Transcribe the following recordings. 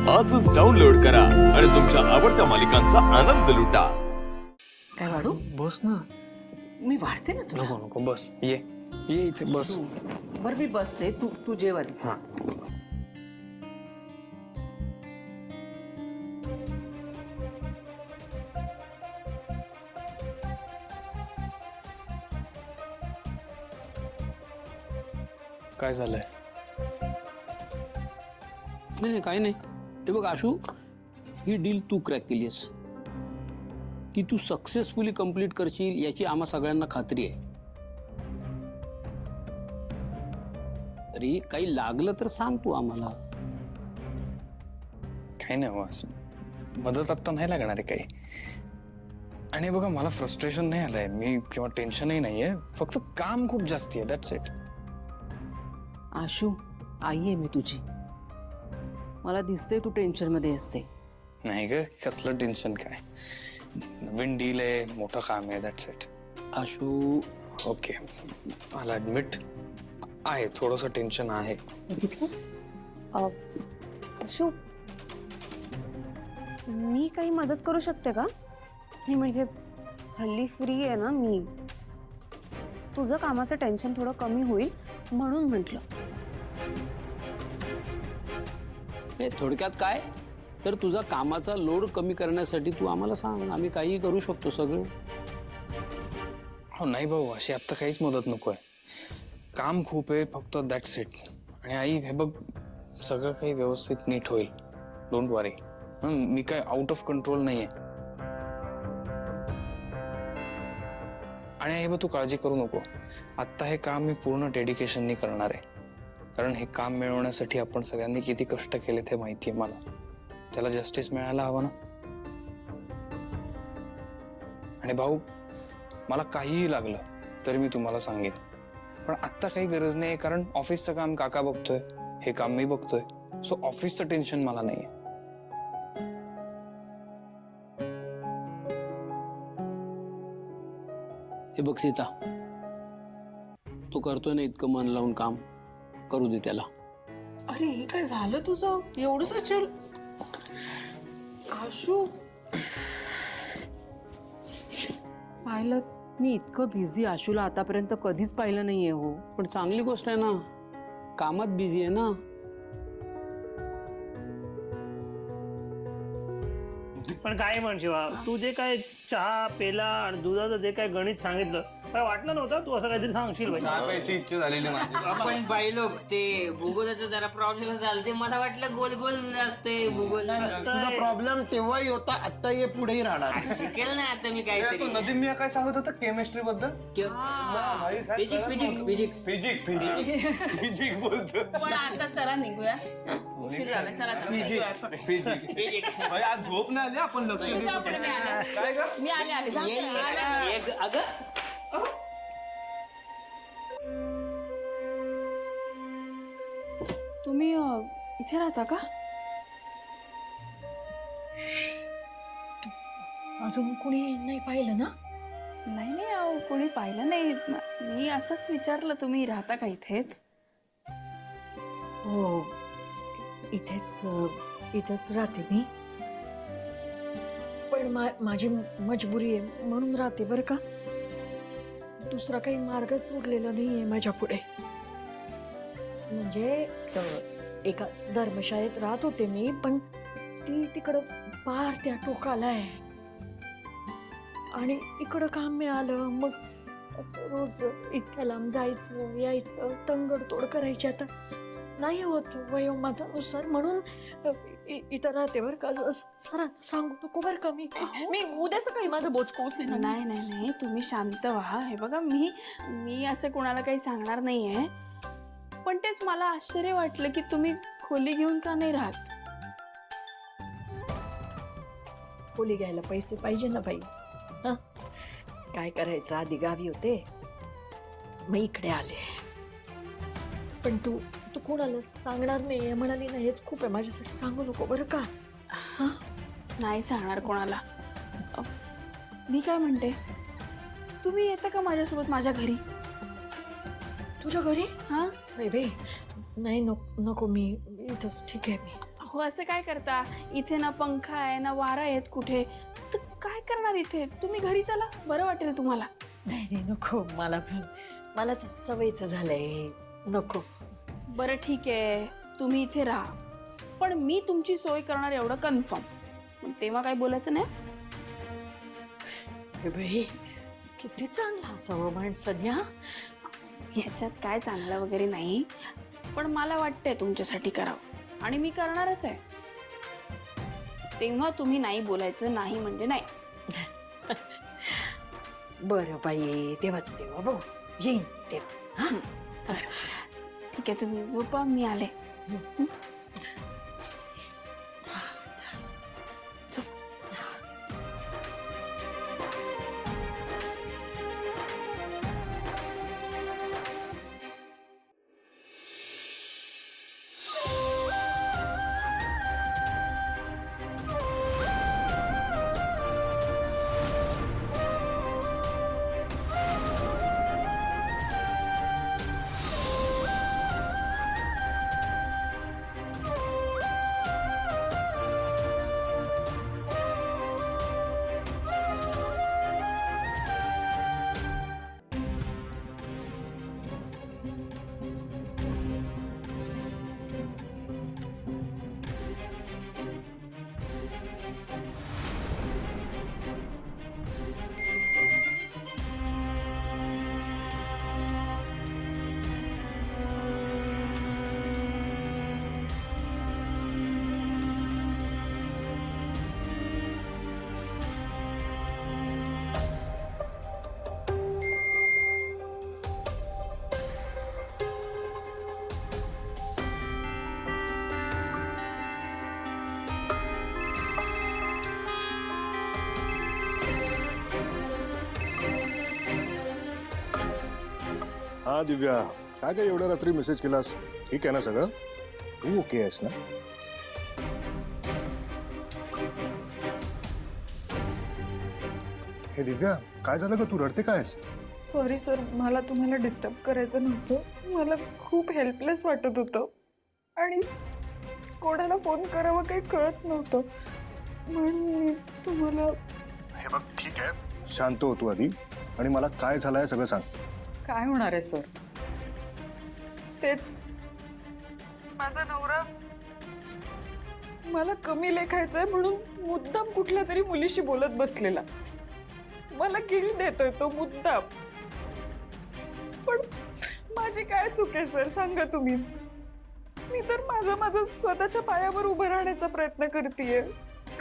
आजच डाउनलोड करा आणि तुमच्या आवडत्या मालिकांचा आनंद लुटा। काय वाढू? बस ना. मी वाढते ना तुला. नको नको बस ये ये इथे बस. बरं मी बसते, तू जेवण. हा काय झालंय? नाही नाही काही नाही. हे बघ आशू, ही डील तू क्रॅक केलीस, ती तू सक्सेसफुली कंप्लीट करशील याची आम्हा सगळ्यांना खात्री आहे. तरी काही लागलं तर सांग तू आम्हाला. काही नाही हो, असं मदत आत्ता नाही लागणार आहे काही. आणि बघा मला फ्रस्ट्रेशन नाही आलंय मी किंवा टेन्शनही नाहीये, फक्त काम खूप जास्ती आहे, दॅट्स इट. आशू, आई आहे मी तुझी. मला दिसते तू टेन्शन मध्ये असते. नाही ग, कसलं टेन्शन काय, नवीन डील आहे, मोठं काम आहे, that's it. Ashu okay, I admit आहे थोडंसं टेन्शन आहे. अशू, मी काही मदत करू शकते का? नाही म्हणजे हल्ली फ्री आहे ना मी, तुझं कामाचं टेन्शन थोडं कमी होईल म्हणून म्हटलं. हे थोडक्यात काय तर तुझा कामाचा लोड कमी करण्यासाठी तू आम्हाला सांग, आम्ही काही करू शकतो सगळं. हो नाही भाऊ, अशी आत्ता काहीच मदत नको आहे, काम खूप आहे फक्त, दॅट्स इट. आणि आई हे बघ, सगळं काही व्यवस्थित नीट होईल, डोंट वरी. मी काय आउट ऑफ कंट्रोल नाही आहे. आणि हे बघ, तू काळजी करू नको, आत्ता हे काम मी पूर्ण डेडिकेशननी करणार आहे, कारण हे काम मिळवण्यासाठी आपण सगळ्यांनी किती कष्ट केले ते माहिती आहे मला. त्याला जस्टिस मिळायला हवं ना. आणि भाऊ, मला काहीही लागलं तरी मी तुम्हाला सांगेन, पण आत्ता काही गरज नाही, कारण ऑफिसचं काम काका बघतोय, हे काम मी बघतोय, सो ऑफिसचं टेन्शन मला नाहीये. हे बघ सीता, तू करतोय ना इतकं मन लावून काम, करू दे त्याला. अरे हे काय झालं तुझं एवढंच अचल? आशू, पाहिलं, मी इतकं बिझी आशूला आतापर्यंत कधीच पाहिलं नाहीये. हो, पण चांगली गोष्ट आहे ना, कामात बिझी आहे ना. पण काय म्हण शिवा, तू जे काय चहा पेला आणि दुधाचं जे काय गणित सांगितलं, काय वाटलं नव्हतं तू असं काहीतरी सांगशील भाई. प्यायची इच्छा झालेली माझी. आपण पाहिलो ते भूगोलाचा जरा प्रॉब्लेम झाला, ते मला वाटलं गोल गोल असते भूगोल. तुझा प्रॉब्लेम तेव्हाही होता, आता ये पुढेही राहणार. शिकेल ना आता मी तू काहीतरी. नदीम मी काय सांगत होता केमिस्ट्री बद्दल? Physics physics physics physic physic physic बोलतो. पण आता चला निघूया, उशीर झाला. चला चला. फिजिक भाई, आज झोप नाही आली, आपण लक्ष देऊ. काय ग? मी आले जा. अगं तुम्ही इथे राहता का? अजून कोणी नाही पाहिलं ना? नाही नाही अहो, कोणी पाहिलं नाही. मी असंच विचारलं, तुम्ही राहता का इथेच? हो, इथेच राहते मी, पण माझी मजबुरी आहे म्हणून राहते बरं का. दुसरा काही मार्गच उरलेला नाहीये माझ्या पुढे. म्हणजे एका धर्मशाळेत राहत होते मी, पण ती तिकडं पार त्या टोकाला आहे आणि इकडं काम मिळालं, मग रोज इतक्या लांब जायचं यायचं, तंगडतोड करायची आता नाही होत वयोमानानुसार, म्हणून इथं राहते बरं का. सरांना सांगू नको बरं का, मी उद्या सकाळी माझं बोच पोहोचले. नाही नाही नाही, तुम्ही शांत व्हा. हे बघा, मी असं कोणाला काही सांगणार नाहीये, पण तेच मला आश्चर्य वाटलं की तुम्ही खोली घेऊन का नाही राहत. खोली घ्यायला पैसे पाहिजे ना बाई. हं? काय करायचं, आधी गावी होते, मग इकडे आले. पण तू कोणाला सांगणार नाही म्हणाली ना, हेच खूप आहे माझ्यासाठी. सांगू नको बरं का. नाही सांगणार कोणाला. मी काय म्हणते, तुम्ही येता का माझ्यासोबत माझ्या घरी? तुझ्या घरी? हां नाही बे, नाही नको, मी इथंच ठीक आहे. मी हो अहो असं काय करता, इथे ना पंखा आहे ना वारा आहेत कुठे, तर काय करणार इथे? तुम्ही घरी चला, बरं वाटेल तुम्हाला. नाही नको, मला तर सवयीचं झालंय, नको. बरं ठीक आहे, तुम्ही इथे राहा, पण मी तुमची सोय करणार एवढं कन्फर्म. तेव्हा काय बोलायचं नाही. अरे बाई, किती चांगला असावं माणसाने. हा, ह्याच्यात काय चांगलं वगैरे नाही, पण मला वाटतंय तुमच्यासाठी करावं आणि मी करणारच आहे. तेव्हा तुम्ही नाही बोलायचं, नाही म्हणजे नाही. बरं बाई, तेव्हाच तेव्हा बघू, येईन तेव्हा. हा, ठीक आहे, तुम्ही झोपा, मी आले. हा दिव्या, काय काय एवढ्या रात्री मेसेज केलास? ठीक आहे ना सगळं? तू ओके आहेस ना? हे दिव्या, काय झालं ग? तू रडते काय आहेस? सॉरी सर, मला तुम्हाला डिस्टर्ब करायचं नव्हतं. मला खूप हेल्पलेस वाटत होतं आणि कोणाला फोन करावं काही कळत नव्हतं, म्हणून मी तुम्हाला. हे बघ, ठीक आहे, शांत हो तू आधी आणि मला काय झालंय सगळं सांग. काय होणार आहे सर? तेच, माझा नवरा मला कमी लेखायचंय म्हणून मुद्दाम कुठल्या तरी मुलीशी बोलत बसलेला. मला किळ देतोय तो मुद्दाम. पण माझी काय चूक आहे सर, सांगा तुम्हीच. मी तर माझा स्वतःच्या पायावर उभं राहण्याचा प्रयत्न करतेय,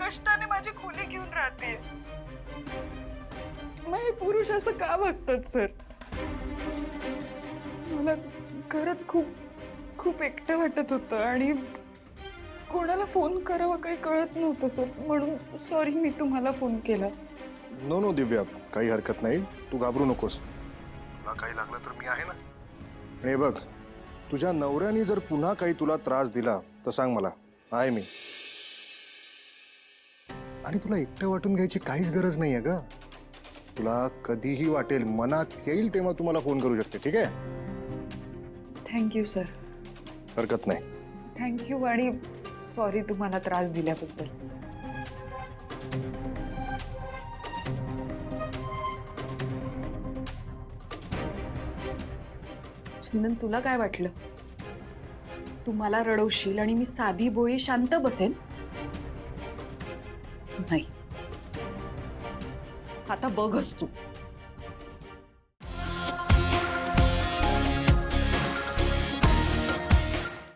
कष्टाने माझी खोली घेऊन राहते. मग हे पुरुष असं का वागतात सर? मला खरंच खूप खूप एकटं वाटत होतं आणि कोणाला फोन करावा काही कळत नव्हतं सर, म्हणून सॉरी मी तुम्हाला फोन केला. नो नो दिव्या, काही हरकत नाही, तू घाबरू नकोस. तुला काही लागलं तर मी आहे ना. आणि हे बघ, तुझ्या नवऱ्याने जर पुन्हा काही तुला त्रास दिला तर सांग मला, आहे मी. आणि तुला एकटं वाटून घ्यायची काहीच गरज नाही आहे ग. तुला कधीही वाटेल, मनात येईल तेव्हा तू मला फोन करू शकते, ठीक आहे? Thank you sir. हरकत नाही. थँक्यू आणि सॉरी तुम्हाला त्रास दिल्याबद्दल. चंदन, तुला काय वाटलं? तुम्हाला रडवशील आणि मी साधी बोळी शांत बसेन? नाही. आता बघच तू.